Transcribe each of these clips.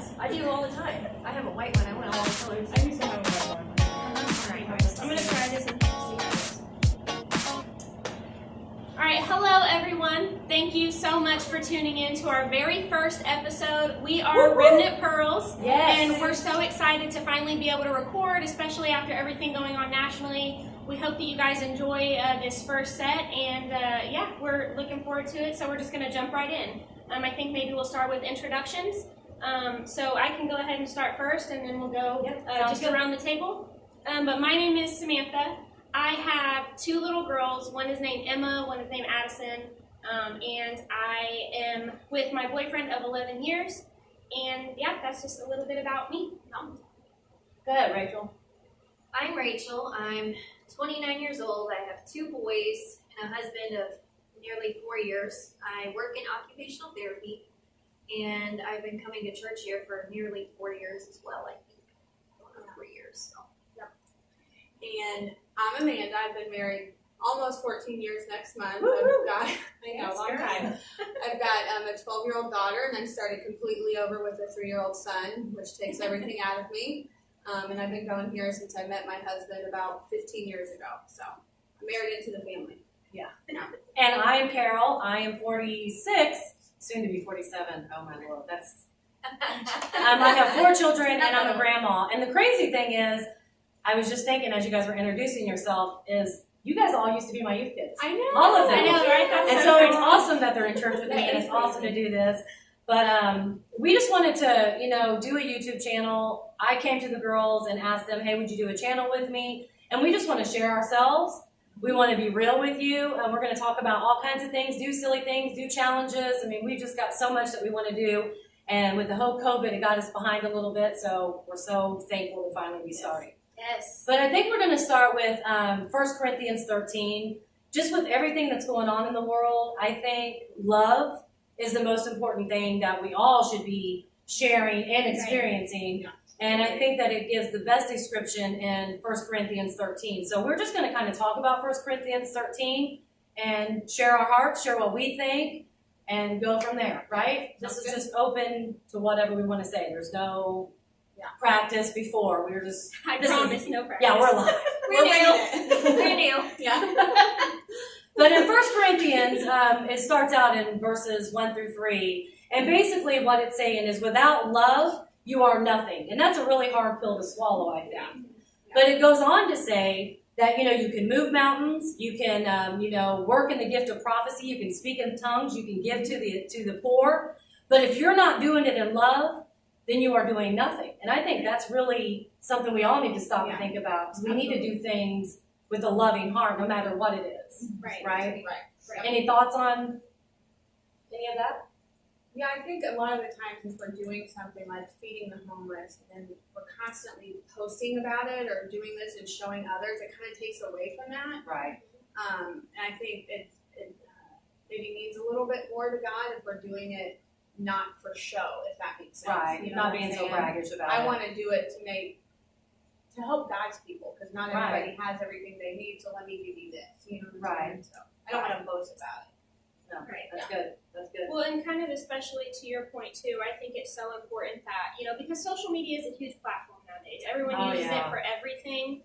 Yes, I do all the time. I have a white one. I want all the colors. I used to have a white one. Alright, I'm going to try this and see how it goes. Alright, hello everyone. Thank you so much for tuning in to our very first episode. We are Remnant Pearls. Yes. And we're so excited to finally be able to record, especially after everything going on nationally. We hope that you guys enjoy this first set, and yeah, we're looking forward to it, so we're just going to jump right in. I think maybe we'll start with introductions. So I can go ahead and start first, and then we'll go just around the table. But my name is Samantha. I have two little girls. One is named Emma, one is named Addison, and I am with my boyfriend of 11 years. And yeah, that's just a little bit about me. Go ahead, Rachel. I'm Rachel. I'm 29 years old. I have two boys and a husband of nearly 4 years. I work in occupational therapy, and I've been coming to church here for nearly 4 years as well, I think. 4 years. So. And I'm Amanda. I've been married almost 14 years next month. Woo-hoo. I've got, a long time. I've got a 12-year-old daughter, and I started completely over with a 3-year-old son, which takes everything out of me. And I've been going here since I met my husband about 15 years ago. So I'm married into the family. Yeah. And I am Carol. I am 46, soon to be 47. Oh my Lord, that's. I have 4 children, and I'm a grandma. And the crazy thing is, I was just thinking as you guys were introducing yourself, is you guys all used to be my youth kids. I know. All of them. I know, right? That's And so it's cool. awesome that they're in church with me, and it's awesome to do this. But we just wanted to, do a YouTube channel. I came to the girls and asked them, hey, would you do a channel with me? And we just want to share ourselves. We want to be real with you. We're going to talk about all kinds of things, do silly things, do challenges. I mean, we've just got so much that we want to do. And with the whole COVID, it got us behind a little bit. So we're so thankful to finally be starting. Yes. But I think we're going to start with 1 Corinthians 13. Just with everything that's going on in the world, I think love is the most important thing that we all should be sharing and experiencing. Yeah. And I think that it gives the best description in 1 Corinthians 13. So we're just going to kind of talk about 1 Corinthians 13 and share our hearts, share what we think, and go from there, right? This is just open to whatever we want to say. There's no practice before. We were just... I promise, no practice. Yeah, we're live. We're new. Yeah. But in 1 Corinthians, it starts out in verses 1 through 3. And basically what it's saying is, without love, you are nothing. And that's a really hard pill to swallow, I think. Yeah. But it goes on to say that, you can move mountains, you can, work in the gift of prophecy, you can speak in tongues, you can give to the poor. But if you're not doing it in love, then you are doing nothing. And I think that's really something we all need to stop and think about. We need to do things with a loving heart, no matter what it is. Right? Any thoughts on any of that? Yeah, I think a lot of the times if we're doing something like feeding the homeless and we're constantly posting about it or doing this and showing others, it kind of takes away from that. Right. And I think it maybe means a little bit more to God if we're doing it not for show, if that makes sense. Right. You know Not what I'm being so saying? braggish about it. I want to do it to help God's people, because not everybody has everything they need, so let me give you this. You know what I'm saying? So I don't want to boast about it. No, Right. that's good. That's good. Well, and kind of especially to your point too, I think it's so important that, because social media is a huge platform nowadays. Everyone uses it for everything.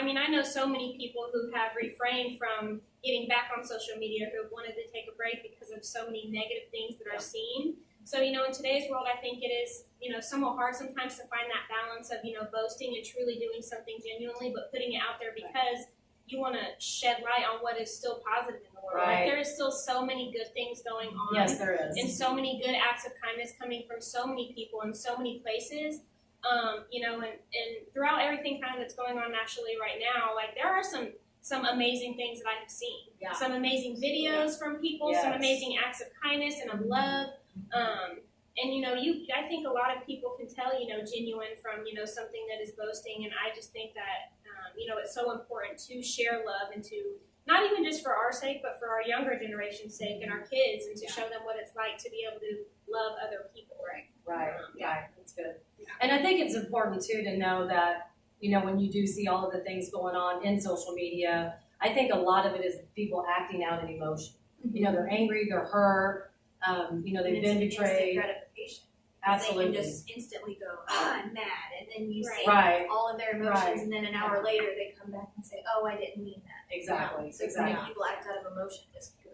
And I know so many people who have refrained from getting back on social media, who have wanted to take a break because of so many negative things that are seen. So, in today's world, I think it is, somewhat hard sometimes to find that balance of, boasting and truly doing something genuinely, but putting it out there because you want to shed light on what is still positive in the world. Right. Like, there is still so many good things going on. Yes, there is. And so many good acts of kindness coming from so many people in so many places. And throughout everything kind of that's going on nationally right now, like there are some amazing things that I have seen. Yeah. Some amazing videos from people, some amazing acts of kindness and of love. I think a lot of people can tell, genuine from, something that is boasting. And I just think that, it's so important to share love and to, not even just for our sake, but for our younger generation's sake and our kids, and to show them what it's like to be able to love other people. Right. That's good. And I think it's important too to know that, when you do see all of the things going on in social media, I think a lot of it is people acting out in emotion. They're angry, they're hurt, they've been betrayed. Absolutely. They can just instantly go, I'm mad, and then you say Right. all of their emotions, Right. and then an hour later they come back and say, oh, I didn't mean that. Exactly. So Exactly. people act out of emotion just purely.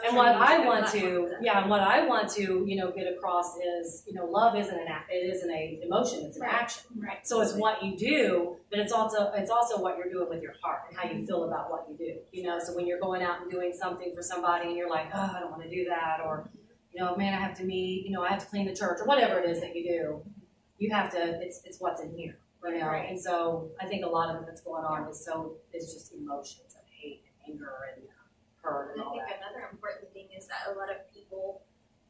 And what I want to, and what I want to, get across is, love isn't an act, it isn't an emotion, it's an action. Right. So it's what you do, but it's also what you're doing with your heart and how you feel about what you do. So when you're going out and doing something for somebody and you're like, oh, I don't want to do that, or, man, I have to meet, I have to clean the church, or whatever it is that you do, you have to, it's what's in here, Right. And so I think a lot of it that's going on is just emotions of hate and anger and hurt and And I all think that. another important thing is that a lot of people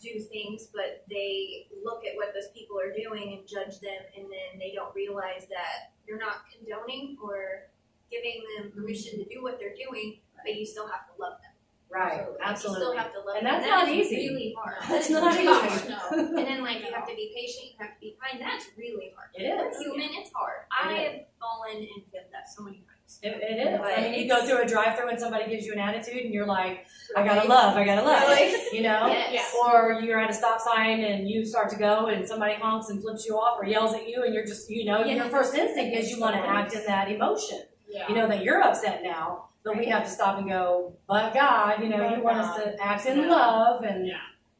do things, but they look at what those people are doing and judge them, and then they don't realize that you're not condoning or giving them permission to do what they're doing, but you still have to love them. Right, So, absolutely. You still have to love And them. that's That not is easy. really hard. That's That not is easy. really hard. And then you have to be patient, you have to be kind. That's really hard. It is. We're human, it's hard. I have fallen and failed that so many times. It is. But I mean, you go it's- through a drive-through and somebody gives you an attitude, and you're like, I gotta love, Really? Yes. Or you're at a stop sign and you start to go, and somebody honks and flips you off or yells at you, and you're just, your first instinct is you want to act in that emotion. That you're upset now, but we have to stop and go, but God, you want us to act in love, and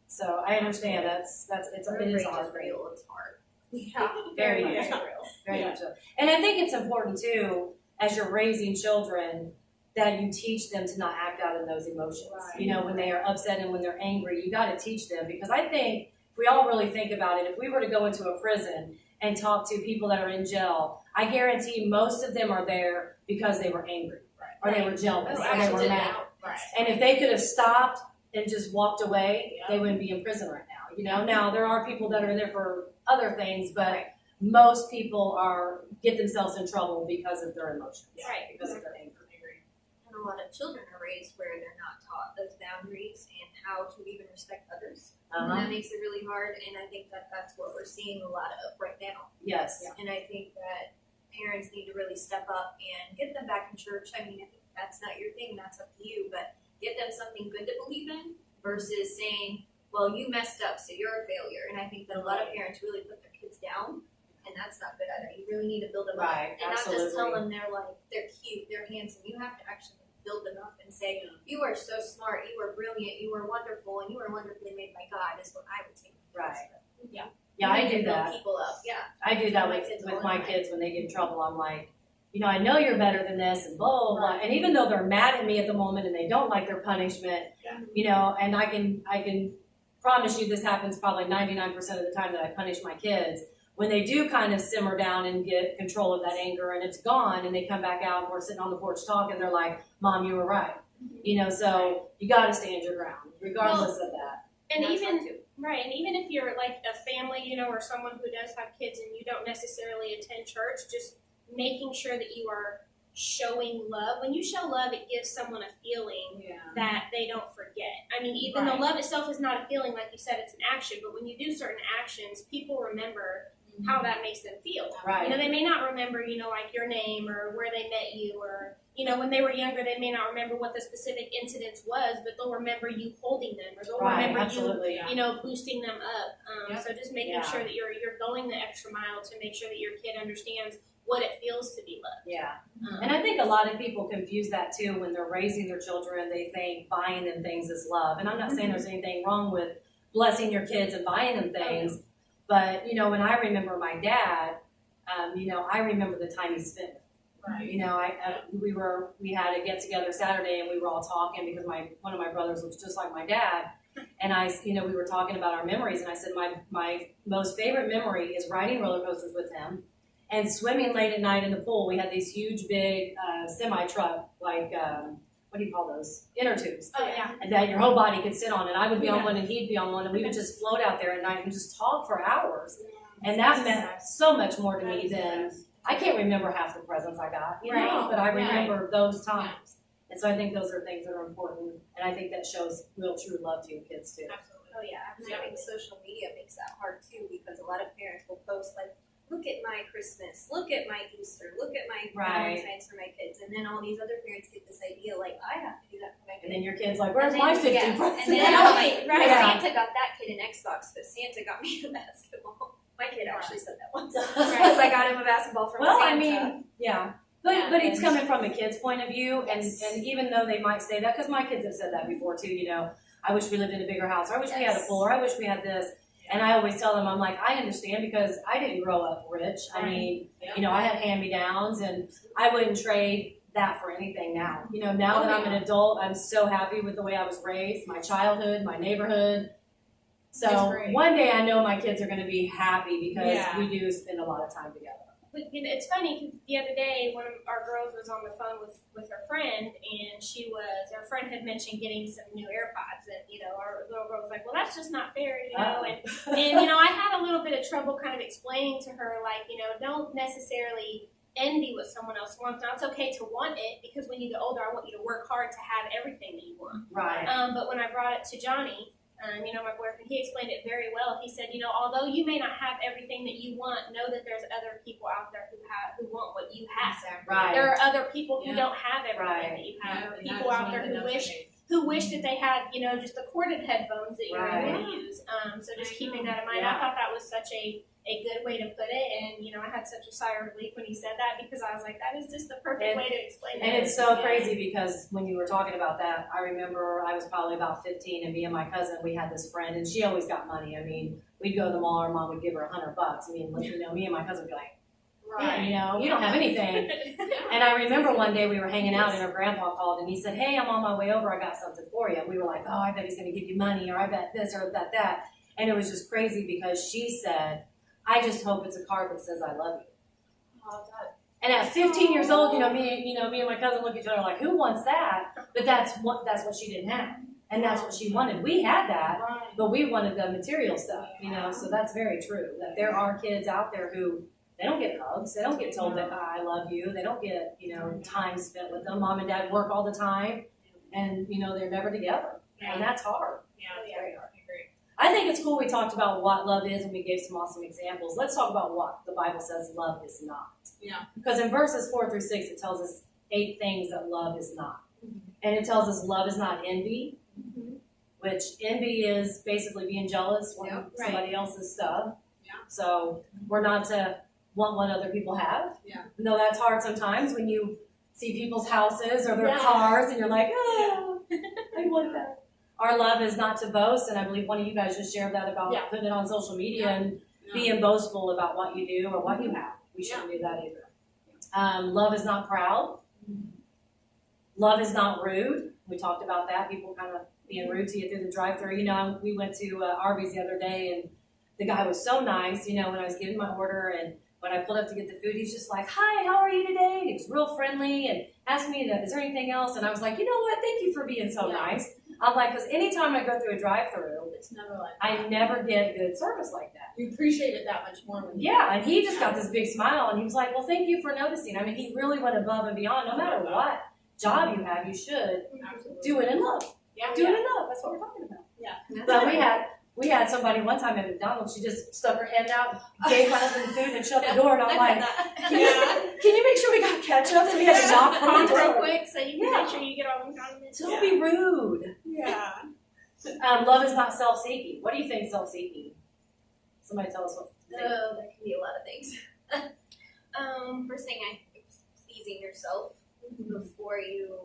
so I understand it is hard. Real, it's hard. Very much so. Very much so. And I think it's important too, as you're raising children, that you teach them to not act out in those emotions. Right. When they are upset and when they're angry, you got to teach them, because I think if we all really think about it, if we were to go into a prison and talk to people that are in jail, I guarantee most of them are there because they were angry, or they were jealous, or they were mad. And if they could have stopped and just walked away, they wouldn't be in prison right now. Now there are people that are in there for other things, but most people get themselves in trouble because of their emotions, because of their anger. And a lot of children are raised where they're not taught those boundaries and how to even respect others. And that makes it really hard, and I think that that's what we're seeing a lot of right now. Yes. And I think that parents need to really step up and get them back in church. I mean, if that's not your thing, that's up to you, but get them something good to believe in versus saying, well, you messed up, so you're a failure. And I think that a lot of parents really put their kids down, and that's not good either. You really need to build them up, and not just tell them they're cute, they're handsome. You have to actually build them up and say, you are so smart, you are brilliant, you are wonderful, and you are wonderfully made by God, is what I would take. Yeah, You I need to do build that. people up, I do that My with kids all my the time. kids when they get in trouble. I'm like, I know you're better than this, and blah, blah, blah. And even though they're mad at me at the moment and they don't like their punishment, and I can promise you this happens probably 99% of the time that I punish my kids. When they do kind of simmer down and get control of that anger and it's gone, and they come back out and we're sitting on the porch talking, they're like, Mom, you were right. So you got to stand your ground, regardless of that. And That's even hard too. right, and even if you're like a family, or someone who does have kids and you don't necessarily attend church, just making sure that you are showing love. When you show love, it gives someone a feeling that they don't forget. I mean, even though love itself is not a feeling, like you said, it's an action, but when you do certain actions, people remember how that makes them feel. Right. They may not remember, like your name or where they met you, or, when they were younger, they may not remember what the specific incident was, but they'll remember you holding them, or they'll remember absolutely. you, boosting them up. So just making sure that you're going the extra mile to make sure that your kid understands what it feels to be loved. Yeah. And I think a lot of people confuse that too when they're raising their children. They think buying them things is love. And I'm not saying there's anything wrong with blessing your kids and buying them things. But, when I remember my dad, I remember the time he spent. We had a get together Saturday and we were all talking because one of my brothers was just like my dad. And we were talking about our memories. And I said, my most favorite memory is riding roller coasters with him and swimming late at night in the pool. We had these huge, big semi-truck, like, what do you call those? Inner tubes. Oh, yeah. And that your whole body could sit on. And I would be on one and he'd be on one. And we would just float out there at night and just talk for hours. And that meant so much more to me than, I can't remember half the presents I got, but I remember those times. And so I think those are things that are important. And I think that shows real, true love to your kids too. Absolutely. Oh yeah, and I think social media makes that hard too, because a lot of parents will post like, look at my Christmas, look at my Easter, look at my Valentine's for my kids, and then all these other parents get this idea like, I have to do that for And then your kid's like, where's my 50 And presents? then Yeah. Santa got that kid an Xbox, but Santa got me a basketball. My kid actually said that once. Right. Because I got him a basketball from Well, Santa. I mean, yeah. But Yeah, but it's and- coming from a kid's point of view, Yes. and even though they might say that, because my kids have said that before too, you know, I wish we lived in a bigger house, or I wish we had a Yes. pool, or I wish we had this. And I always tell them, I'm like, I understand because I didn't grow up rich. I mean, you know, I had hand-me-downs, and I wouldn't trade that for anything now. You know, now that I'm an adult, I'm so happy with the way I was raised, my childhood, my neighborhood. That's So great. one day I know my kids are going to be happy because Yeah. we do spend a lot of time together. But, you know, it's funny because the other day one of our girls was on the phone with her friend, and her friend had mentioned getting some new AirPods, and you know our little girl was like, "Well, that's just not fair," you know. And you know, I had a little bit of trouble kind of explaining to her, like, you know, don't necessarily envy what someone else wants. Now it's okay to want it because when you get older, I want you to work hard to have everything that you want. Right. But when I brought it to Johnny, you know, my boyfriend, he explained it very well. He said, you know, although you may not have everything that you want, know that there's other people out there who want what you have. Right. There are other people who Yeah. don't have everything Right. that you have. There are Yeah, people that out is there one who of wish those that they had, you know, just the corded headphones that you're Right. able to use. So just I keeping know. that in mind, Yeah. I thought that was such a good way to put it. And, you know, I had such a sigh of relief when he said that because I was like, that is just the perfect And- way to explain it. And it's so Yeah. crazy because when you were talking about that, I remember I was probably about 15, and me and my cousin, we had this friend, and she always got money. I mean, we'd go to the mall, our mom would give her $100. I mean, you know, me and my cousin would be like, Right. you know, you don't have anything. And I remember one day we were hanging out, and her grandpa called, and he said, hey, I'm on my way over, I got something for you. And we were like, oh, I bet he's going to give you money, or I bet this, or that. And it was just crazy because she said, I just hope it's a card that says I love you. Oh, that- And at 15 years old, me and my cousin look at each other like, who wants that? But that's what she didn't have, and that's what she wanted. We had that, Right. but we wanted the material stuff, you know. So that's very true. That there are kids out there who they don't get hugs, they don't get told that I love you, they don't get time spent with them. Mom and dad work all the time, and they're never together, and that's hard. Yeah, it's very hard. I agree. I think it's cool we talked about what love is and we gave some awesome examples. Let's talk about what the Bible says love is not. Yeah. Because in verses 4 through 6, it tells us 8 things that love is not. And it tells us love is not envy, which envy is basically being jealous when Yep. somebody else's stuff. Yeah. So we're not to want what other people have. Yeah. No, that's hard sometimes when you see people's houses or their Yeah. cars and you're like, oh, I want that. Our love is not to boast, and I believe one of you guys just shared that about Yeah. putting it on social media and Yeah. being boastful about what you do or what you have. We shouldn't do that either. Love is not proud. Love is not rude. We talked about that. People kind of being rude to you through the drive-thru. We went to Arby's the other day, and the guy was so nice. When I was getting my order, and when I pulled up to get the food, he's just like, "Hi, how are you today?" And he was real friendly and asked me, "Is there anything else?" And I was like, "You know what? Thank you for being so Yeah. nice." I'm like, because anytime I go through a drive-thru, It's never like I that. never get good service like that. You appreciate it that much more when you Yeah, and he just got this big smile, and he was like, well, thank you for noticing. I mean, he really went above and beyond. No matter what job you have, you should absolutely do it in love. Yeah. Do it in love. That's what we're talking about. Yeah. But we had somebody one time at McDonald's, she just stuck her head out, gave my husband food, and shut the door, and I'm like, can you make sure we got ketchup? So we had to knock on Honk the real door. quick so you can Yeah. make sure you get all the condiments. Don't be rude. Yeah. Love is not self-seeking. What do you think self-seeking? Somebody tell us what. Oh, that can be a lot of things. First thing, pleasing yourself before you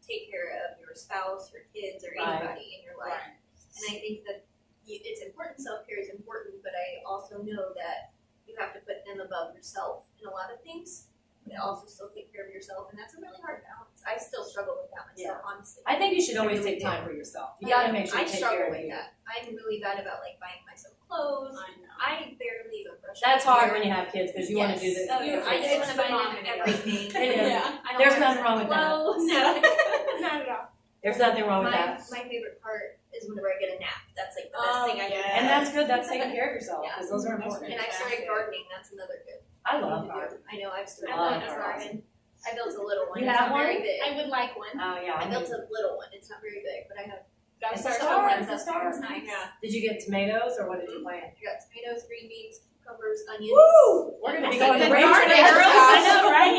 take care of your spouse, your kids, or Right. anybody in your life. And I think that it's important. Self-care is important, but I also know that you have to put them above yourself in a lot of things, but also still take care of yourself, and that's a really hard balance. I still struggle with that myself, honestly. I think you should always really take do. time for yourself. You gotta make sure I you take struggle care of with you. that. I'm really bad about buying myself clothes. I know. I barely even brush. That's my hard hair. when you have kids because you want to do this. Oh, yeah. I just It's want to the buy mom them in you. everything. It is. Yeah. I don't There's wear nothing wrong with that. clothes. No, not at all. There's nothing wrong with My, that. my favorite part is whenever I get a nap. That's like the Oh, best thing I yeah. can And do. that's good. That's taking care of yourself Yeah. because those are That's important. And I started gardening. That's another good. I thing love to do. gardening. I know I've started I love a gardening. garden. I built a little one. You it's have not very one? big. I would like one. Oh yeah. I built a little one. It's not very big, but I have. That's It's our just start. something It's a that's start. It's nice. Yeah. Did you get tomatoes or what did you plant? I got tomatoes, green beans, cucumbers, onions. Woo! We're gonna be That's going like to the Rachel's garden house. girl. I know, right?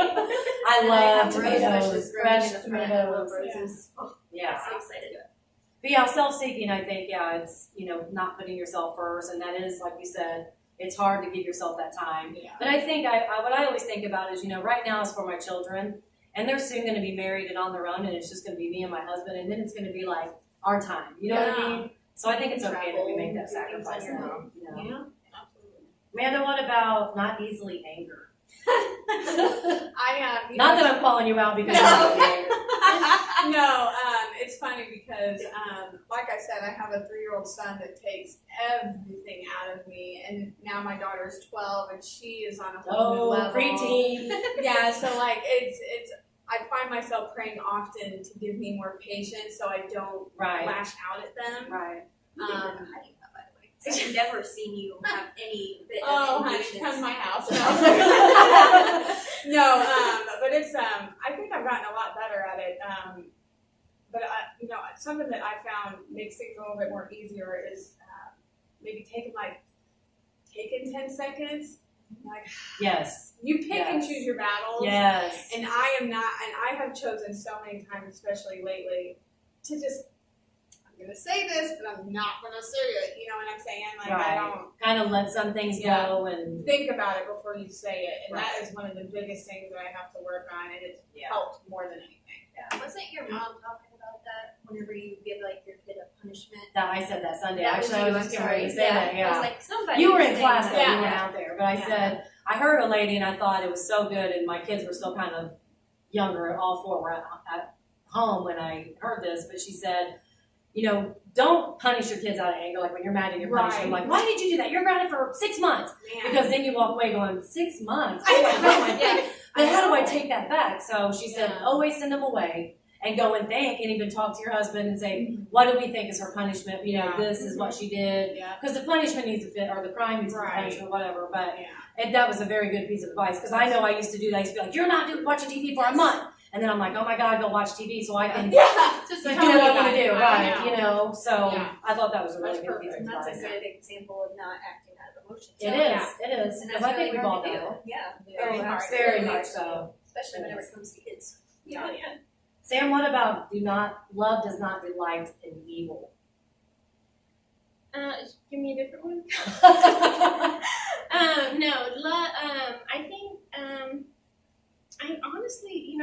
I And I love have rose bushes tomatoes, growing fresh in the front. I love tomatoes. roses. Oh, Yeah. So excited. But yeah, self-seeking, I think, yeah, it's, not putting yourself first. And that is, like you said, it's hard to give yourself that time. Yeah. But I think what I always think about is, right now is for my children. And they're soon going to be married and on their own. And it's just going to be me and my husband. And then it's going to be like our time. You know what I mean? So I think it's okay that we make that sacrifice now. Yeah. Amanda, what about not easily angered? Not Not that I'm calling you out because No. you're easily angered. No, it's funny because, like I said, I have a 3-year-old son that takes everything out of me, and now my daughter's 12, and she is on a whole new Oh, level. preteen. Yeah, so like it's. I find myself praying often to give me more patience, so I don't Right. lash out at them. Right. By the way. I've never seen you have any bit Oh, of honey, impatience. come to my house. No, but it's I think I've gotten a lot better at it. But something that I found makes things a little bit more easier is maybe taking 10 seconds. Like Yes. you pick and Yes. choose your battles. Yes. And I am not, and I have chosen so many times, especially lately, to just. I'm gonna say this, but I'm not gonna say it. You know what I'm saying? Like I Right. don't. Kind of let some things Yeah. go and Think about it before you say it, and Right. that is one of the biggest things that I have to work on, and it's Yeah. helped more than anything. Wasn't your mom talking about that whenever you give your kid a punishment? that I said that Sunday. That was Actually, I you, was I'm just getting ready to sorry. say that. I Yeah. was like, somebody. You were was in saying class that. though, you Yeah. weren't out there. But I Yeah. said, I heard a lady and I thought it was so good, and my kids were still kind of younger, all 4 were at home when I heard this, but she said, don't punish your kids out of anger, like when you're mad and you're punishing them, Right. like, why did you do that? You're grounded for 6 months. Man. Because then you walk away going, 6 months? Oh my God. Yeah. But how do I take that back? So she said, Yeah. always send them away and go and thank and even talk to your husband and say, what do we think is her punishment? Yeah. This is what she did. Yeah. Because the punishment needs to fit, or the crime needs to Right. be punished, or whatever. But Yeah. and that was a very good piece of advice, because I know I used to do that. I used to be like, you're not watching TV for a month. And then I'm like, oh my God, go watch TV so I can Yeah. Just do like, what I Tell me want to do, about it. right? I know. So Yeah. I thought that was a really That's good piece of and that's a advice. good example of not acting out of emotion. It Yeah. is, it is. And Because that's I think really we've all hard to done do. it. Yeah. Very Very hard. hard. Very much so. Especially whenever Yes. it comes to kids. Yeah. Sam, what about love does not delight in evil? Give me a different one. No, I think, I honestly,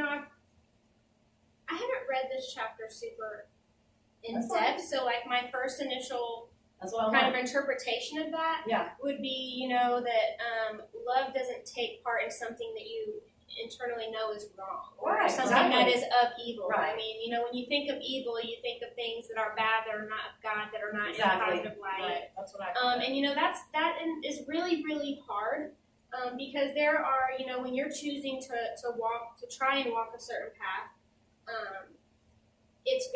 I haven't read this chapter super in That's depth, so like my first initial That's what I kind want. of interpretation of that Yeah. would be, that love doesn't take part in something that you internally know is wrong, or Right, something exactly. that is of evil. Right. I mean, when you think of evil, you think of things that are bad, that are not of God, that are not Exactly. in a positive light. Right. That's what I. And that is really, really hard, because there are, when you're choosing to try and walk a certain path, it's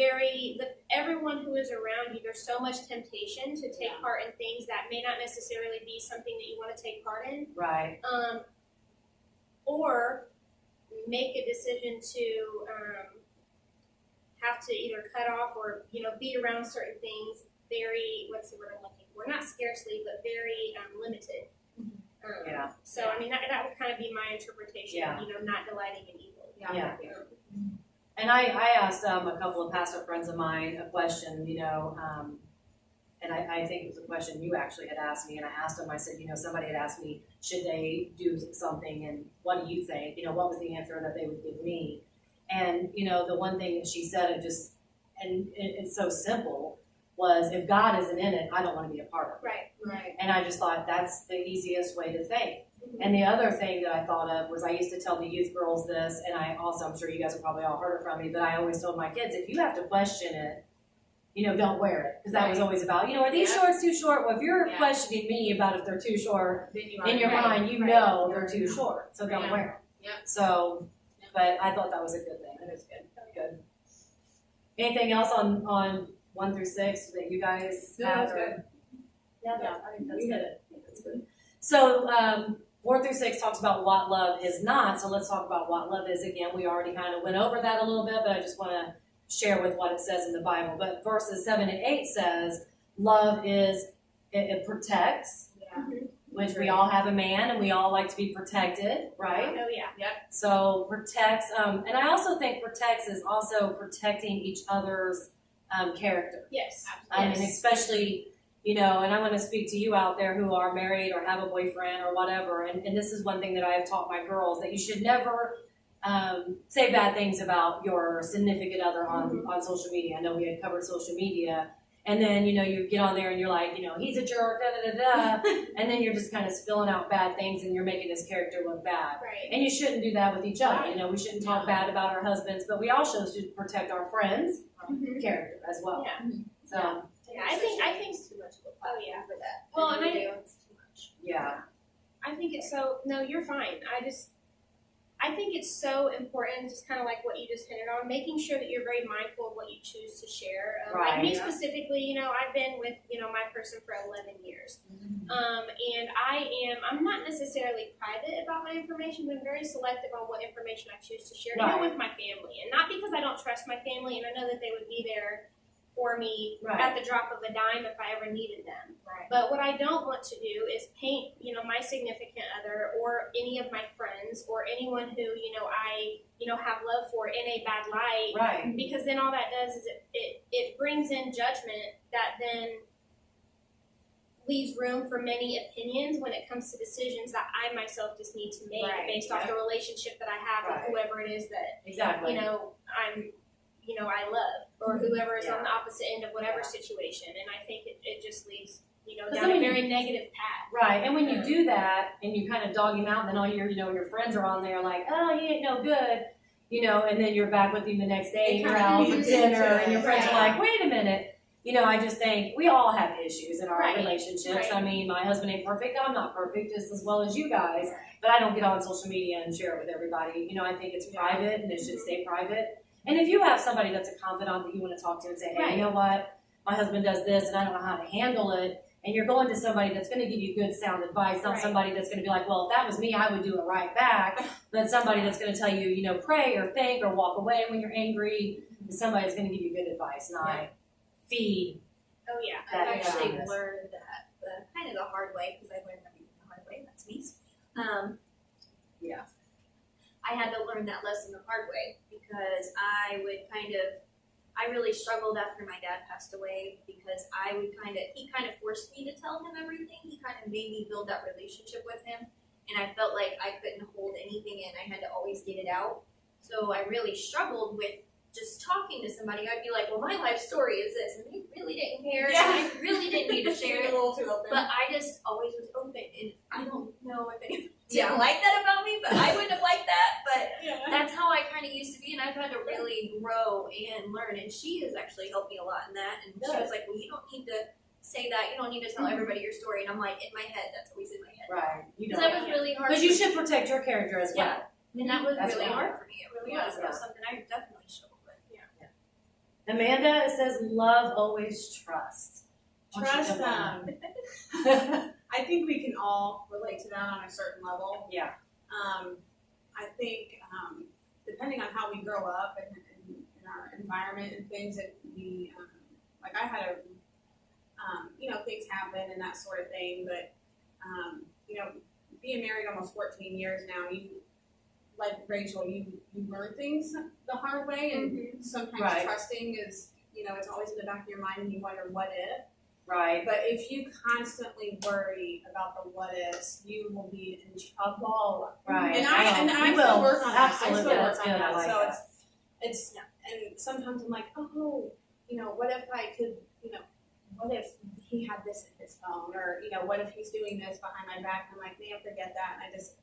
everyone who is around you, there's so much temptation to take part in things that may not necessarily be something that you want to take part in, Right. or make a decision to have to either cut off or, be around certain things very, what's the word I'm looking for? Not scarcely, but very limited. Yeah. So, I mean, that would kind of be my interpretation, Yeah. not delighting in evil. Yeah. And I asked a couple of pastor friends of mine a question, and I think it was a question you actually had asked me, and I asked them, I said, somebody had asked me, should they do something, and what do you think? What was the answer that they would give me? And, the one thing that she said, it's so simple, was if God isn't in it, I don't want to be a part of it. Right. And I just thought that's the easiest way to think. And the other thing that I thought of was I used to tell the youth girls this, and I'm sure you guys have probably all heard it from me, but I always told my kids, if you have to question it, don't wear it. Because that was always about, are these shorts too short? Well, if you're questioning me about if they're too short, in your mind, know they're too short, so don't wear them. Yeah. So, but I thought that was a good thing. That is good. Good. Anything else on 1 through 6 that you guys No, have? that's good. Yeah, Yeah, I think that's we good. hit it. That's good. So 4 through 6 talks about what love is not. So let's talk about what love is again. We already kind of went over that a little bit, but I just want to share with what it says in the Bible. But verses 7 and 8 says love is it protects, Yeah. which we all have a man and we all like to be protected, right? Oh yeah. So protects, and I also think protects is also protecting each other's character. Yes. I mean, especially, you know, and I want to speak to you out there who are married or have a boyfriend or whatever. And this is one thing that I have taught my girls, that you should never say bad things about your significant other on social media. I know we had covered social media. And then, you know, you get on there and you're like, you know, he's a jerk, da da da da. And then you're just kind of spilling out bad things and you're making his character look bad. Right. And you shouldn't do that with each other. You know, we shouldn't talk bad about our husbands, but we also should protect our friends' character as well. Yeah. So, Yeah, I think it's too much of a oh yeah. for that. Well, and It's too much. yeah. I think it's so, no, you're fine. I think it's so important, just kind of like what you just hinted on, making sure that you're very mindful of what you choose to share. Like me specifically, you know, I've been with, you know, my person for 11 years. And I'm not necessarily private about my information, but I'm very selective on what information I choose to share, even with my family. And not because I don't trust my family, and I know that they would be there for me at the drop of a dime if I ever needed them. Right. But what I don't want to do is paint, you know, my significant other or any of my friends or anyone who, you know, I, you know, have love for in a bad light. Right. Because then all that does is it brings in judgment that then leaves room for many opinions when it comes to decisions that I myself just need to make based off the relationship that I have with whoever it is that, you know, I love, or whoever is on the opposite end of whatever situation. And I think it just leads, you know, down a very negative path. Right. And when you do that and you kind of dog him out, and then all your, you know, your friends are on there like, oh, he ain't no good, you know, and then you're back with him the next day, you're out for dinner, and your friends are like, wait a minute. You know, I just think we all have issues in our relationships. I mean, my husband ain't perfect. I'm not perfect, just as well as you guys. But I don't get on social media and share it with everybody. You know, I think it's private and it should stay private. And if you have somebody that's a confidant that you want to talk to and say, hey, you know what, my husband does this and I don't know how to handle it, and you're going to somebody that's going to give you good sound advice, not somebody that's going to be like, well, if that was me, I would do it right back, but somebody that's going to tell you, you know, pray or think or walk away when you're angry, and somebody that's going to give you good advice, not feed. Oh, yeah. I've actually learned that kind of the hard way, because I learned everything the hard way, that's me. I had to learn that lesson the hard way, because I really struggled after my dad passed away, because he kind of forced me to tell him everything. He kind of made me build that relationship with him, and I felt like I couldn't hold anything in. I had to always get it out. So I really struggled with just talking to somebody. I'd be like, well, my life story is this, and they really didn't care, and I really didn't need to share it. But I just always was open, and I don't know if anyone didn't like that about me, but I wouldn't have liked that. But that's how I kind of used to be, and I've had to really grow and learn. And she has actually helped me a lot in that. And she was like, well, you don't need to say that. You don't need to tell everybody your story. And I'm like, in my head, that's always in my head. Right. Because that was really hard. But you should protect your character as well. And that was really hard for me. It really was. That was something I definitely struggled with. Amanda, it says love always trust. Trust them. I think we can all relate to that on a certain level. Yeah. I think depending on how we grow up and in our environment and things that we, like I had you know, things happen and that sort of thing, but, you know, being married almost 14 years now, like Rachel, you learn things the hard way, and sometimes trusting is, you know, it's always in the back of your mind and you wonder what if. Right. But if you constantly worry about the what ifs, you will be in trouble. Right. And I still work on that. Absolutely. I still work on I that. like So that. it's and sometimes I'm like, oh, you know, what if I could, you know, what if he had this in his phone, or you know, what if he's doing this behind my back? And I'm like, man, forget that. And I just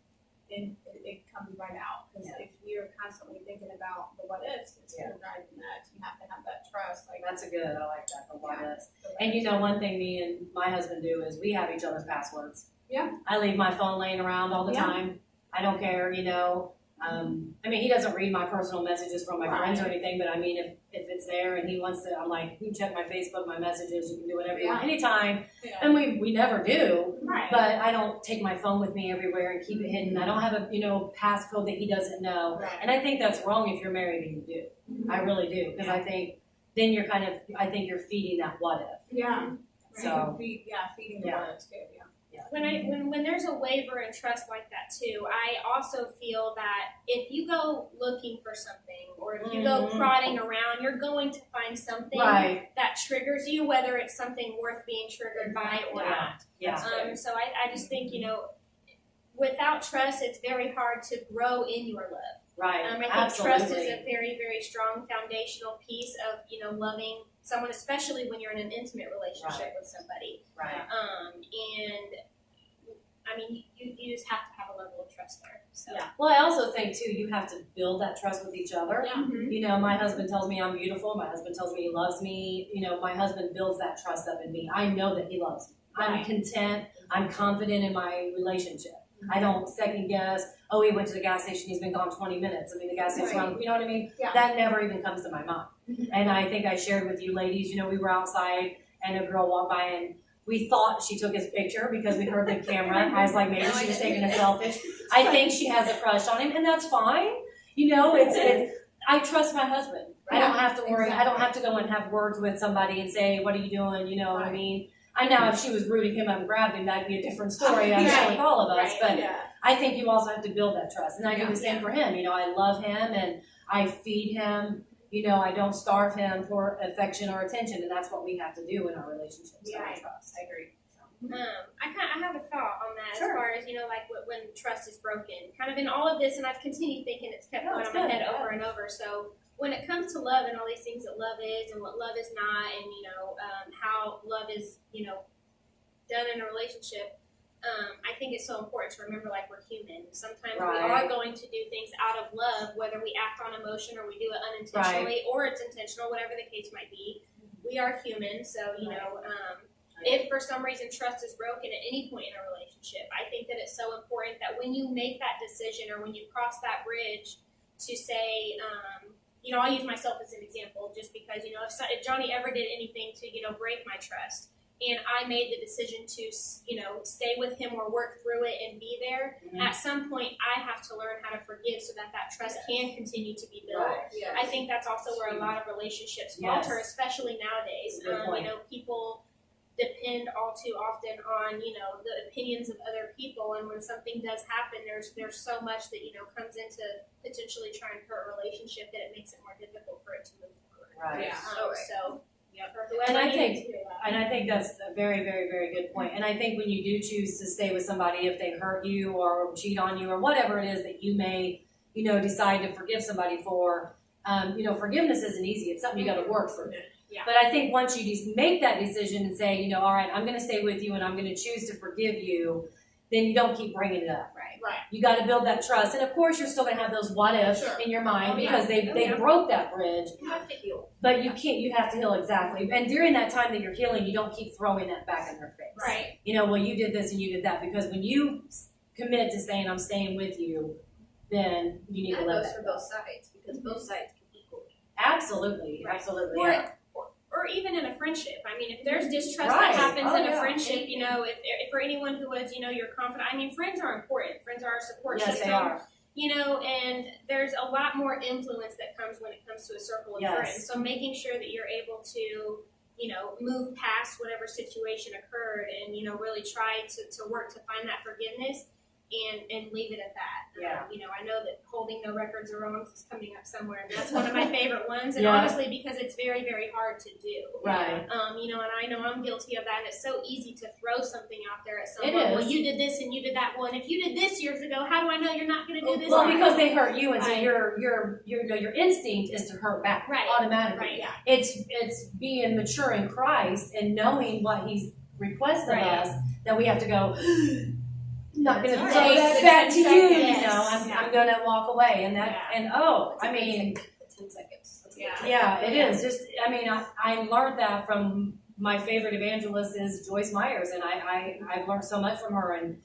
it comes right out, because if you're constantly thinking about the what ifs, it's going to drive you nuts. You have to have that trust. Like that's a good. I like that. The what ifs. And you know, one thing me and my husband do is we have each other's passwords. Yeah. I leave my phone laying around all the time. I don't care, you know. I mean, he doesn't read my personal messages from my friends or anything, but I mean, if it's there and he wants to, I'm like, you can check my Facebook, my messages, you can do whatever you want anytime. And we never do, but I don't take my phone with me everywhere and keep it hidden. I don't have a, you know, passcode that he doesn't know. And I think that's wrong if you're married and you do. I really do, because I think then you're I think you're feeding that what if. Yeah. So, feeding the what ifs too. Yes. when there's a waiver in trust like that too, I also feel that if you go looking for something or if you go prodding around, you're going to find something that triggers you, whether it's something worth being triggered by or not. Yeah. So I just think, without trust, it's very hard to grow in your love. Right. I think Absolutely. trust is a very, very strong foundational piece of, loving someone, especially when you're in an intimate relationship with somebody. Right. And I mean, you just have to have a level of trust there. So. Yeah. Well, I also think too, you have to build that trust with each other. Yeah. Mm-hmm. My husband tells me I'm beautiful. My husband tells me he loves me. My husband builds that trust up in me. I know that he loves me. I'm Right. content. I'm confident in my relationship. I don't second guess. Oh, he went to the gas station. He's been gone 20 minutes. I mean, the gas station. Right. You know what I mean? Yeah. That never even comes to my mind. And I think I shared with you ladies. We were outside and a girl walked by and we thought she took his picture because we heard the camera. I was like, maybe she was taking a selfie. I think she has a crush on him, and that's fine. It's I trust my husband. I don't have to worry. Exactly. I don't have to go and have words with somebody and say, what are you doing? You know what I mean? I know if she was rooting him up and grabbed him, that'd be a different story, I'm sure, with all of us. Right. But Yeah. I think you also have to build that trust. And I do the same for him. I love him and I feed him. I don't starve him for affection or attention. And that's what we have to do in our relationships. Yeah. I trust. I agree. I have a thought on that Sure. as far as, like when trust is broken. Kind of in all of this, and I've continued thinking it's kept No, going it's on my good. head Yeah. over and over. So when it comes to love and all these things that love is and what love is not, and, how love is, done in a relationship, I think it's so important to remember, like, we're human. Sometimes we Right. are going to do things out of love, whether we act on emotion or we do it unintentionally or it's intentional, whatever the case might be. We are human, so, if for some reason trust is broken at any point in a relationship, I think that it's so important that when you make that decision or when you cross that bridge to say, I'll use myself as an example just because, if Johnny ever did anything to, break my trust, and I made the decision to, stay with him or work through it and be there, at some point I have to learn how to forgive so that trust can continue to be built. Right. Yeah. I think that's also where a lot of relationships falter, especially nowadays. Good point. People depend all too often on, the opinions of other people, and when something does happen, there's so much that, comes into potentially trying to hurt a relationship that it makes it more difficult for it to move forward. Right. Yeah. So, Yep. for whoever And I needs think- to hear that. And I think that's a very, very, very good point. And I think when you do choose to stay with somebody, if they hurt you or cheat on you or whatever it is that you may, decide to forgive somebody for, forgiveness isn't easy. It's something you got to work through. Yeah. But I think once you just make that decision and say, all right, I'm going to stay with you and I'm going to choose to forgive you, then you don't keep bringing it up. Right. Right. You got to build that trust. And of course, you're still going to have those what ifs Sure. in your mind Oh, yeah. because they broke that bridge. You have to heal. But you have to heal exactly. And during that time that you're healing, you don't keep throwing that back in their face. Right. Well, you did this and you did that. Because when you commit to saying, I'm staying with you, then you need That to let goes that for go. both sides because both sides can equal. Absolutely. Absolutely. Or, Yeah. or even in a friendship. I mean, if there's distrust Right. that happens Oh, in a yeah. friendship, if for anyone who is, you're confident. I mean, friends are important. Friends are our support Yes, system. they are. And there's a lot more influence that comes when it comes to a circle of Yes. friends. So making sure that you're able to, move past whatever situation occurred and, really try to work to find that forgiveness and leave it at that. Yeah. I know that holding no records or wrongs is coming up somewhere, and that's one of my favorite ones. And Yeah. honestly, because it's very, very hard to do. Right. And I know I'm guilty of that. And it's so easy to throw something out there at It someone. is. Well, you did this and you did that. Well, and if you did this years ago, how do I know you're not going to do this? Well, now? because they hurt you, and so Right. your instinct is to hurt back Right. automatically. Right. Yeah. It's being mature in Christ and knowing what He's requested of Right. us that we have to go. Not going to That's throw right. that Take back the to 10 you. seconds. I'm going to walk away, and that Yeah. and I mean, 10 seconds. That's Yeah. yeah, it is. Just I learned that from my favorite evangelist is Joyce Myers, and I've learned so much from her. And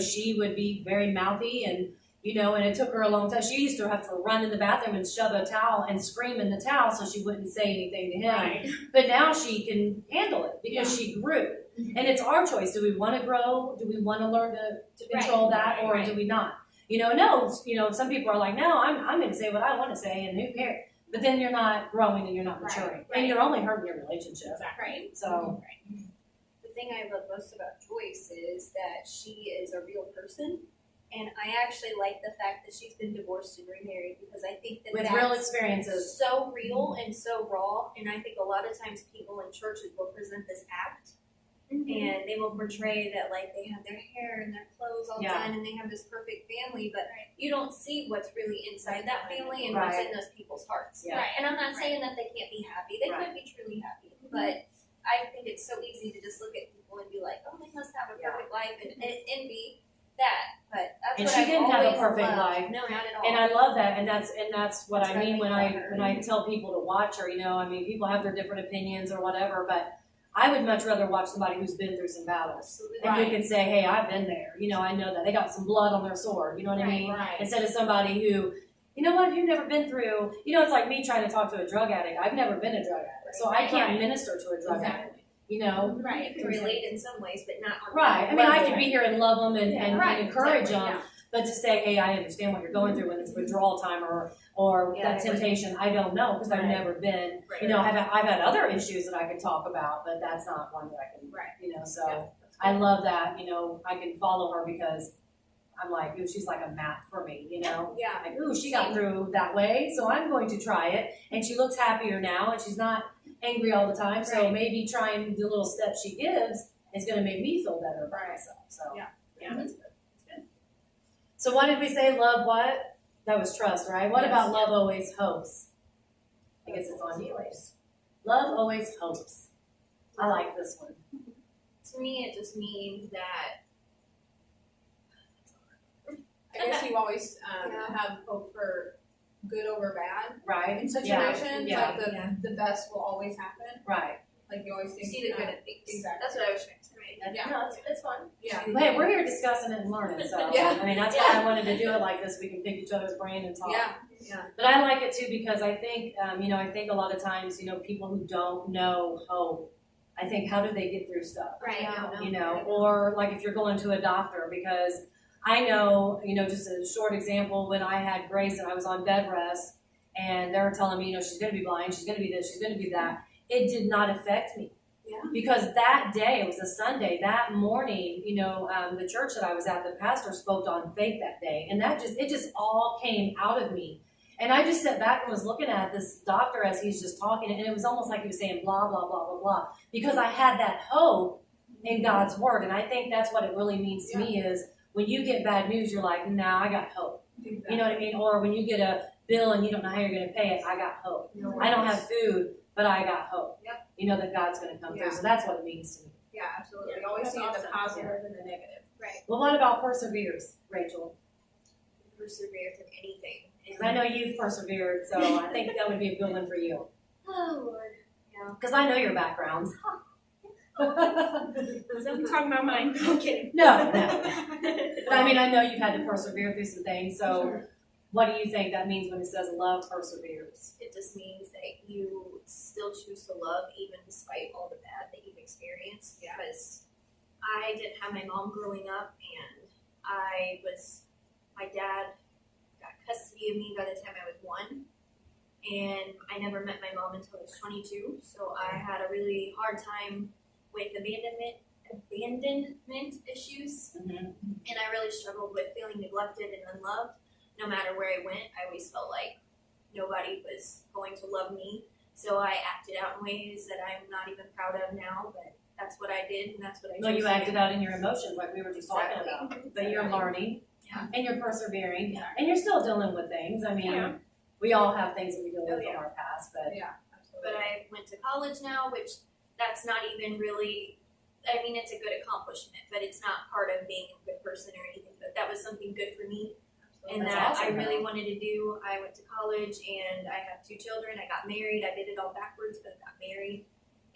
she would be very mouthy, and and it took her a long time. She used to have to run in the bathroom and shove a towel and scream in the towel so she wouldn't say anything to him. Right. But now she can handle it because she grew. And it's our choice. Do we want to grow? Do we want to learn to control that, or do we not? No. Some people are like, no, I'm going to say what I want to say, and who cares? But then you're not growing and you're not maturing, Right. and you're only hurting your relationship. Right. So The thing I love most about Joyce is that she is a real person. And I actually like the fact that she's been divorced and remarried because I think that With that's real experiences. so real and so raw. And I think a lot of times people in churches will present this act and they will portray that like they have their hair and their clothes all Yeah. done and they have this perfect family, but you don't see what's really inside that family and what's Right. in those people's hearts. Yeah. Right. And I'm not saying that they can't be happy. They Right. could be truly happy, but I think it's so easy to just look at people and be like, oh, they must have a perfect life and envy that. But that's And what she I've didn't have a always perfect loved. life. No, not at all. And I love that, and that's what That's I mean what when I I love her. when I tell people to watch her. You know, I mean, people have their different opinions or whatever, but I would much rather watch somebody who's been through some battles Absolutely. and who can say, "Hey, I've been there. You know, I know that they got some blood on their sword." You know what I mean? Right. Instead of somebody who, you know what, you've never been through. You know, it's like me trying to talk to a drug addict. I've never been a drug addict, so I can't minister to a drug addict. You know, You can relate in some ways, but not on right? I that mean, I level. can be here and love them and Right, encourage exactly, them. But to say, hey, I understand what you're going through when it's withdrawal time or Yeah, that temptation, I don't know because I've Right. never been. Right. You know, I've had other issues that I could talk about, but that's not one that I can. Right. You know, so Yeah. I love that. You know, I can follow her because I'm like, ooh, she's like a map for me. You know, Yeah. like, ooh, she got through that way, so I'm going to try it. And she looks happier now, and she's not angry all the time. So Right. maybe trying the little steps she gives is going to make me feel better about Right. myself. So Yeah. that's good. So what did we say? Love what? That was trust, right? What Yes. about love always hopes? I guess it's on you. Love always hopes. I like this one. To me, it just means that I guess you always Yeah. have hope for good over bad Right? in situations. Yeah. Like Yeah. the best will always happen. Right. Like you always you think see the good in things. Exactly. That's what I was trying to say. Yeah. No, it's fun. Yeah. But hey, we're here discussing it and learning. So Yeah. I mean, that's why I wanted to do it like this. We can pick each other's brain and talk. Yeah. Yeah. But I like it too because I think, I think a lot of times, people who don't know hope, I think, how do they get through stuff? Right. Yeah. Or like if you're going to a doctor, because I know, just a short example, when I had Grace and I was on bed rest and they were telling me, she's going to be blind, she's going to be this, she's going to be that. It did not affect me. Yeah. Because that day, it was a Sunday, that morning, the church that I was at, the pastor spoke on faith that day. And it just all came out of me. And I just sat back and was looking at this doctor as he's just talking, and it was almost like he was saying blah, blah, blah, blah, blah, because I had that hope in God's word. And I think that's what it really means to me is when you get bad news, you're like, nah, I got hope. Exactly. You know what I mean? Or when you get a bill and you don't know how you're going to pay it, I got hope. I don't have food, but I got hope. Yep. You know that God's going to come Yeah. through. So that's what it means to me. Yeah, absolutely. You always That's see awesome. the positive and the negative. Right. Well, what about perseveres, Rachel? Persevere through anything. Because I know you've persevered, so I think that would be a good one for you. Oh Lord. Yeah. Because I know your background. I'm talking about mine. I'm kidding. No. But I mean, I know you've had to persevere through some things. So what do you think that means when it says love perseveres? It just means that you still choose to love even despite all the bad that you've experienced. Yeah. Because I didn't have my mom growing up, and my dad got custody of me by the time I was 1. And I never met my mom until I was 22. So I had a really hard time with abandonment issues. Mm-hmm. And I really struggled with feeling neglected and unloved. No matter where I went, I always felt like nobody was going to love me. So I acted out in ways that I'm not even proud of now, but that's what I did, and that's what I chose. Well, you to acted do. out in your emotions like we were just talking about. But you're learning, Yeah. and you're persevering, and you're still dealing with things. I mean, Yeah. we all have things that we deal with Oh, yeah. from our past, but Yeah, But absolutely. I went to college now, which that's not even really, I mean, it's a good accomplishment, but it's not part of being a good person or anything. But that was something good for me. And That's that awesome, I really though. wanted to do. I went to college and I have 2 children. I got married. I did it all backwards, but I got married.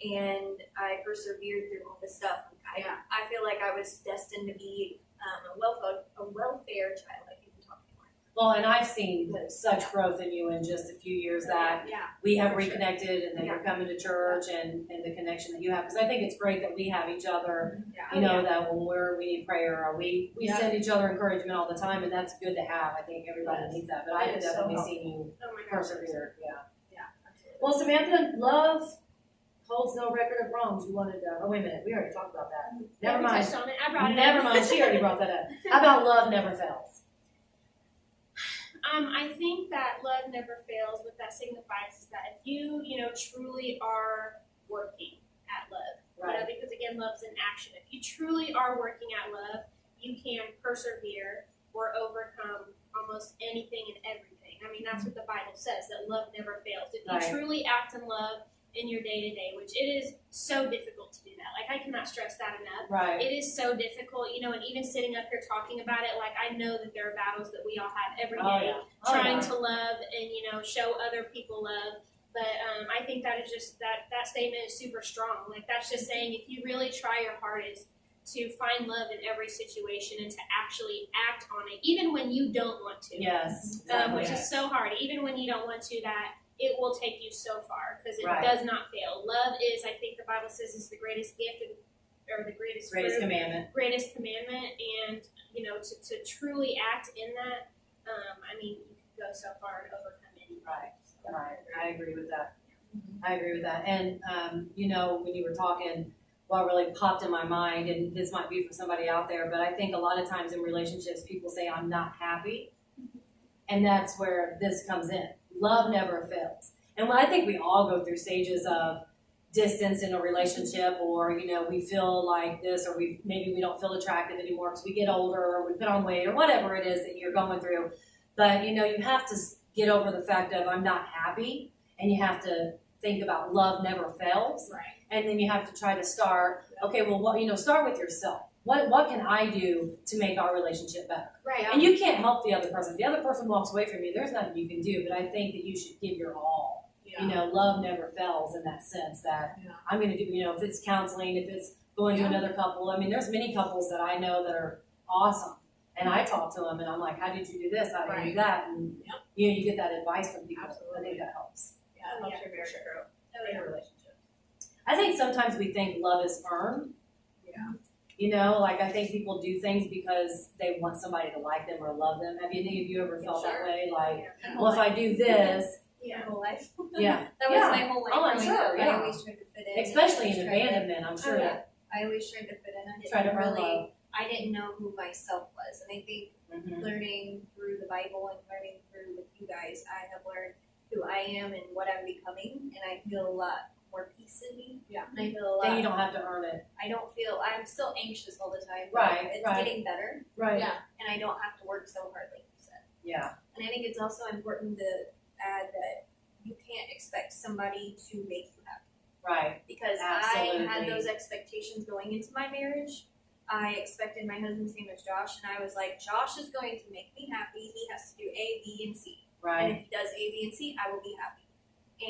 And I persevered through all this stuff. I feel like I was destined to be a welfare child. I can talk anymore. well, and I've seen such growth in you in just a few years that Yeah. we have For sure. reconnected, and then you're coming to church, and the connection that you have. Because I think it's great that we have each other. Yeah. That when we need prayer, or we Yeah. send each other encouragement all the time, and that's good to have. I think everybody needs that. But I It have is so definitely helpful. seen you Oh my gosh. persevere. Yeah. Yeah, absolutely. Well, Samantha, love holds no record of wrongs. You wanted to, oh, wait a minute, we already talked about that. Yeah, Never we mind. touched on it. I brought it Never up. mind, she already brought that up. How about love never fails? I think that love never fails. What that signifies is that if you, truly are working at love, because again, love's an action. If you truly are working at love, you can persevere or overcome almost anything and everything. I mean, that's what the Bible says, that love never fails. If you truly act in love in your day-to-day, which it is so difficult to do that. Like, I cannot stress that enough. Right. It is so difficult, and even sitting up here talking about it, like, I know that there are battles that we all have every day, trying to love and, show other people love. But I think that is just, that statement is super strong. Like, that's just saying if you really try your hardest to find love in every situation and to actually act on it, even when you don't want to. Yes. Which is so hard. Even when you don't want to, that it will take you so far because it does not fail. Love is, I think the Bible says, is the greatest gift or the greatest commandment. Greatest commandment. And, to truly act in that, you can go so far and overcome anything. Right. I agree with that. And, when you were talking, what really popped in my mind, and this might be for somebody out there, but I think a lot of times in relationships, people say, I'm not happy. And that's where this comes in. Love never fails. And I think we all go through stages of distance in a relationship, or, we feel like this, or maybe we don't feel attractive anymore because we get older, or we put on weight, or whatever it is that you're going through. But, you have to get over the fact of I'm not happy, and you have to think about love never fails. Right. And then you have to try to start, okay, well, start with yourself. What can I do to make our relationship better? Right. And you can't help the other person. If the other person walks away from you, there's nothing you can do. But I think that you should give your all. Yeah. Love never fails in that sense that I'm going to do, if it's counseling, if it's going to another couple. I mean, there's many couples that I know that are awesome. And I talk to them and I'm like, how did you do this? How did you do that? And, you get that advice from people. Absolutely. I think that helps. Yeah, it helps your marriage grow in a relationship. I think sometimes we think love is earned. Yeah. Like I think people do things because they want somebody to like them or love them. Have any of you ever felt that way? Like, well, if I do this, My whole life. yeah. That was my whole life. Oh, I'm growing sure, up. yeah. I always tried to fit in. Especially I in always tried to- abandonment, I'm sure. Oh, yeah. I always tried to fit in. I Try to didn't earn really. love. I didn't know who myself was, and I think Mhm. learning through the Bible and learning through with you guys, I have learned who I am and what I'm becoming, and I feel a lot more peace in me. Yeah. And I feel a Then lot. you don't have to earn it. I don't feel. I'm still anxious all the time. But Right, It's right. getting better, Right. Yeah. and I don't have to work so hard, like you said. Yeah. And I think it's also important to add that you can't expect somebody to make you happy. Right. Because Absolutely. I had those expectations going into my marriage. I expected, my husband's name was Josh, and I was like, Josh is going to make me happy. He has to do A, B, and C. And Right. if he does A, B, and C, I will be happy.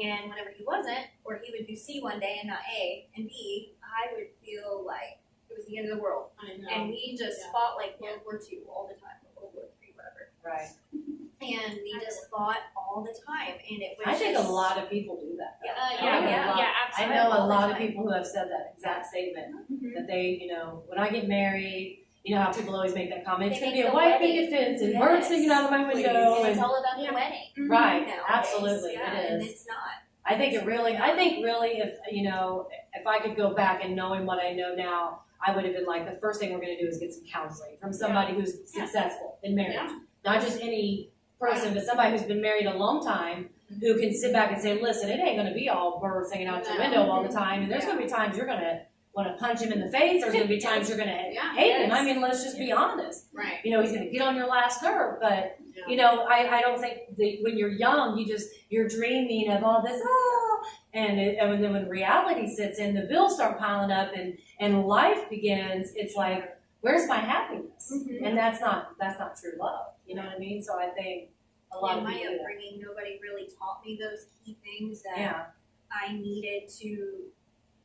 And whenever he wasn't, or he would do C one day and not A and B, I would feel like it was the end of the world. I know. And we just fought like World War II all the time, or World War III, whatever. Right. And we just fought all the time, and it was I think just, a lot of people do that. though. Yeah, I know a yeah, lot- I absolutely. know a all the lot of time. people who have said that exact statement. Mhm. That they, when I get married, how people always make that comment, it's They going to be make a the white wedding. picket fence and Yes. birds singing out of my Please. window. And it's And, all about Yeah. the wedding. right. nowadays. Absolutely. Yeah, It and is. it's not. I think really, if I could go back and knowing what I know now, I would have been like, the first thing we're going to do is get some counseling from somebody who's successful in marriage. Yeah. Not just any person, but somebody who's been married a long time who can sit back and say, listen, it ain't going to be all birds hanging out your No. window all the time. And there's going to be times you're going to want to punch him in the face. There's going to be times you're going to Yeah. hate him. I mean, let's just be honest. Right. He's going to get on your last nerve, but Yeah. I don't think that when you're young, you're dreaming of all this, and then when reality sits in, the bills start piling up and life begins, it's like, where's my happiness? Mhm. And that's not true love. You know what I mean? So I think a lot In of my people do that. upbringing, nobody really taught me those key things that Yeah, I needed to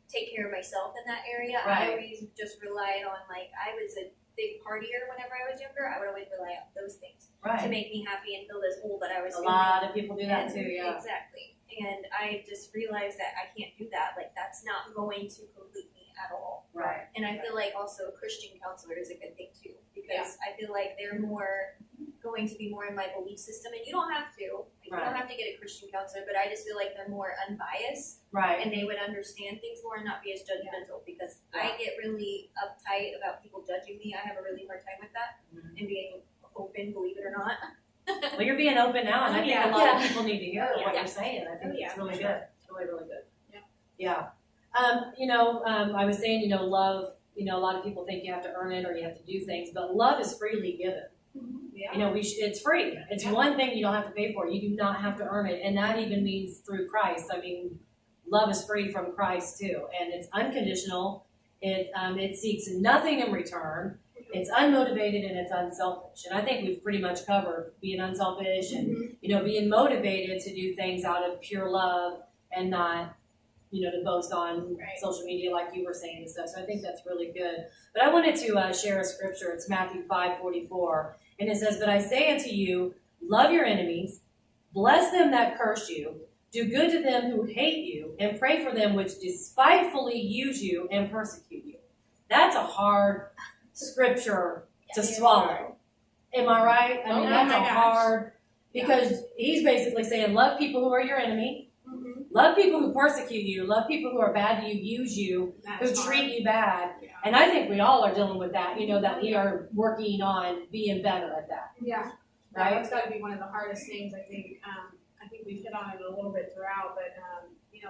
take care of myself in that area. Right. I always just relied on, like, I was a big partier whenever I was younger. I would always rely on those things to right. make me happy and fill this hole that I was A feeling. lot of people do that And- too, yeah. Exactly. And I just realized that I can't do that. Like, that's not going to complete me at all. Right. And I feel like also a Christian counselor is a good thing too, because I feel like they're more going to be more in my belief system. And you don't have to. You don't have to get a Christian counselor, but I just feel like they're more unbiased Right. and they would understand things more and not be as judgmental because I get really uptight about people judging me. I have a really hard time with that and being open, believe it or not. Well, you're being open now, and I think a lot of people need to hear what Yeah. you're saying. I think it's really good. It's really, really good. Yeah. I was saying, love, a lot of people think you have to earn it or you have to do things, but love is freely given. Yeah. It's free. It's one thing you don't have to pay for. You do not have to earn it. And that even means through Christ. I mean, love is free from Christ too. And it's unconditional. It seeks nothing in return. It's unmotivated and it's unselfish. And I think we've pretty much covered being unselfish and, being motivated to do things out of pure love and not, to boast on social media like you were saying and stuff. So I think that's really good. But I wanted to share a scripture. It's Matthew 5:44. And it says, "But I say unto you, love your enemies, bless them that curse you, do good to them who hate you, and pray for them which despitefully use you and persecute you." That's a hard scripture to swallow. Am I right? I mean, that's hard, because he's basically saying, love people who are your enemy, love people who persecute you, love people who are bad to you, use you, who treat you bad. Yeah. And I think we all are dealing with that, that we are working on being better at that. Yeah. Right? That's got to be one of the hardest things, I think. I think we've hit on it a little bit throughout, but,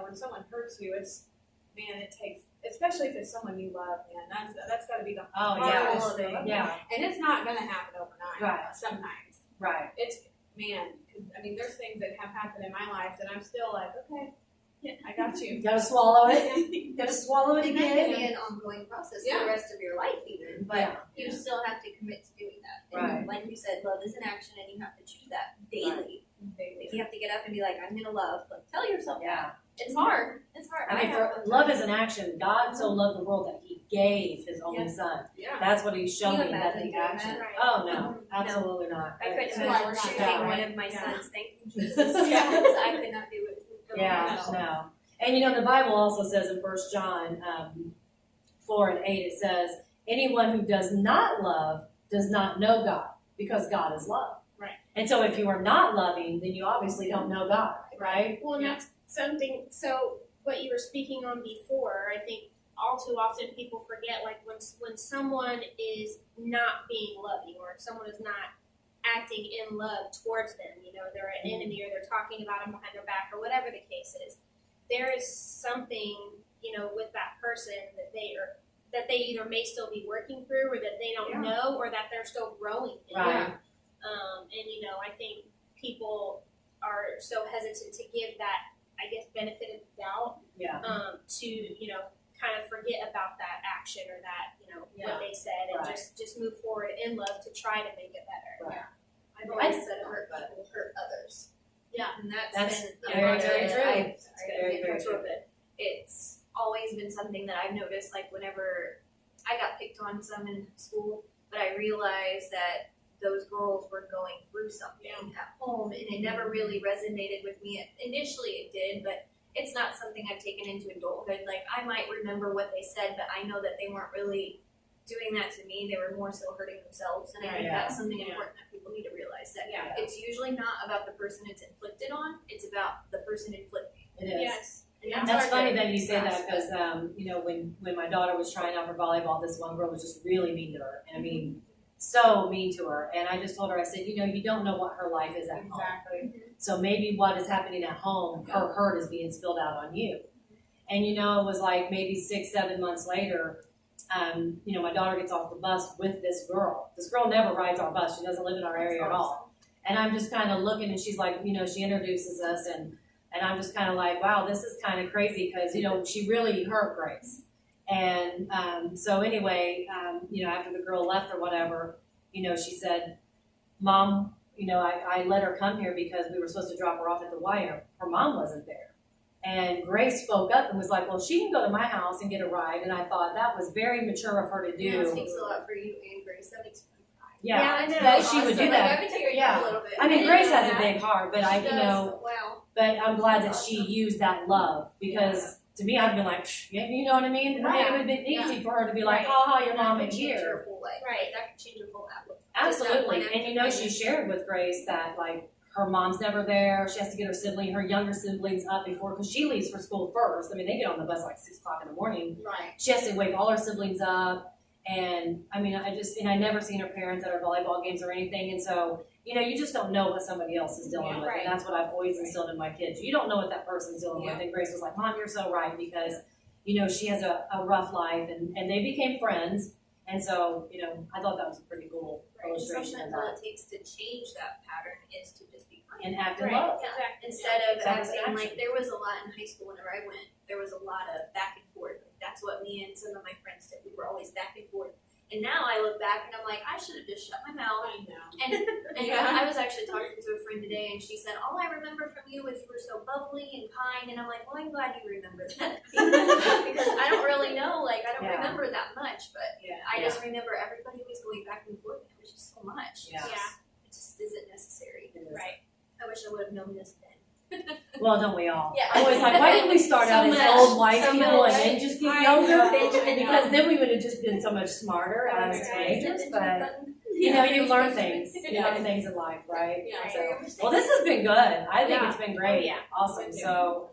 when someone hurts you, it takes, especially if it's someone you love, man, that's got to be the hardest thing. Yeah. And it's not going to happen overnight. Right. Sometimes. Right. There's things that have happened in my life that I'm still like, okay, I got you. You gotta swallow it. You gotta swallow it And that can be again. an ongoing process for the rest of your life even, but you still have to commit to doing that. And like you said, love is an action and you have to choose that daily. Like you have to get up and be like, I'm gonna love. Like tell yourself that. It's hard. It's hard. I mean, love is an action. God so loved the world that he gave his only son. Yeah. That's what he's Can you showing, that imagine the doing action. that? Oh no, absolutely not. I couldn't That's why we're imagine not choosing that, one right? of my Yeah. sons. Thank you, Jesus. Because I could not do it. Yeah, no. And the Bible also says in 1 John 4:8, it says, anyone who does not love does not know God, because God is love. Right. And so if you are not loving, then you obviously don't know God, right? Well, and that's something, so what you were speaking on before, I think all too often people forget, like when someone is not being loving or if someone is not acting in love towards them, they're an enemy or they're talking about them behind their back or whatever the case is, there is something, with that person that they either may still be working through or that they don't know or that they're still growing in. Right. I think people are so hesitant to give that, I guess, benefit of the doubt, Yeah. to, kind of forget about that action or that, what they said and Right. just move forward in love to try to make it better. Right. I've always said hurt people hurt others. Yeah. And That's been very, very true. I've very, very get true. with it. It's always been something that I've noticed, like whenever I got picked on some in school, but I realized that those girls were going through something at home and it never really resonated with me. Initially it did, but it's not something I've taken into adulthood. Like I might remember what they said, but I know that they weren't really doing that to me. They were more so hurting themselves. And I think that's something important that people need to realize, that it's usually not about the person it's inflicted on, it's about the person inflicting. It is. Yes. And that's funny that you say that, because when my daughter was trying out for volleyball, this one girl was just really mean to her, and I mean, so mean to her. And I just told her, I said, you don't know what her life is at home. Exactly. So maybe what is happening at home, her hurt is being spilled out on you. And it was like maybe 6-7 months later, my daughter gets off the bus with this girl. This girl never rides our bus. She doesn't live in our area at all. And I'm just kind of looking, and she's like, she introduces us, and I'm just kind of like, wow, this is kind of crazy, because, she really hurt Grace. And so anyway, after the girl left or whatever, she said, Mom, I let her come here because we were supposed to drop her off at the Y. Her mom wasn't there. And Grace spoke up and was like, well, she can go to my house and get a ride. And I thought that was very mature of her to do. That speaks a lot for you and Grace. That makes me cry. Yeah, I know. that she would do that. I've been tearing Yeah. a little bit. I mean, Grace has a big heart, but Wow. but I'm glad that she used that love, because to me, I'd been like, you know what I mean? Right. It would have been easy for her to be like, oh, your mom is Change here. your whole life. Right. That could change your whole outlook. Absolutely. Just that one And she shared with Grace that, like, her mom's never there. She has to get her younger siblings up before, because she leaves for school first. I mean, they get on the bus like 6 o'clock in the morning. Right. She has to wake all her siblings up. And I mean, I never seen her parents at her volleyball games or anything. And so, you just don't know what somebody else is dealing with. Right. And that's what I've always instilled in my kids. You don't know what that person's dealing with. And Grace was like, Mom, you're so right, because, she has a rough life, and they became friends. And so, I thought that was a pretty cool illustration of Sometimes all that. it takes to change that pattern is to just be kind. And act in Right. love. Yeah. Instead of Exactly. acting like, there was a lot in high school whenever I went, there was a lot of back and forth. That's what me and some of my friends did. We were always back and forth. And now I look back and I'm like, I should have just shut my mouth. I know. And I was actually talking to a friend today, and she said, all I remember from you is you were so bubbly and kind. And I'm like, well, I'm glad you remember that. Because I don't really know, I don't Yeah. remember that much. But Yeah. I just remember everybody was going back and forth. It was just so much. Yeah. It just isn't necessary. It is. Right. I wish I would have known this then. Well, don't we all? Yeah. I'm always like, why didn't we start So out as much. old white So people much. and then just get I younger? know. Because then we would have just been so much smarter as Right. teenagers. But you learn things. You learn things in life, right? Yeah. So, well, this has been good. I think it's been great. Oh, yeah. Awesome. Me too. So,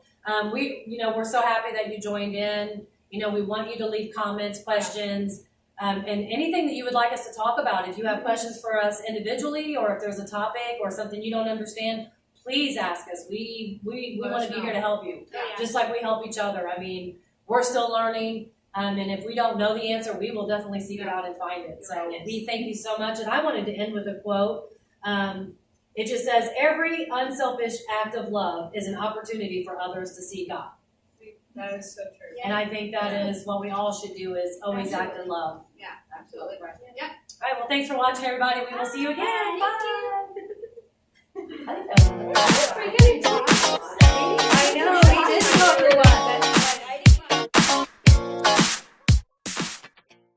we're so happy that you joined in. We want you to leave comments, questions, and anything that you would like us to talk about. If you have questions for us individually, or if there's a topic or something you don't understand, please ask us. We Let want us to be know. here to help you, Oh, yeah. just like we help each other. I mean, we're still learning. And if we don't know the answer, we will definitely seek it out and find it. So we thank you so much. And I wanted to end with a quote. It just says, every unselfish act of love is an opportunity for others to see God. That is so true. And I think that is what we all should do, is always act in love. Yeah, absolutely. Right. Yeah. All right, well, thanks for watching, everybody. We will see you again. Bye. Bye.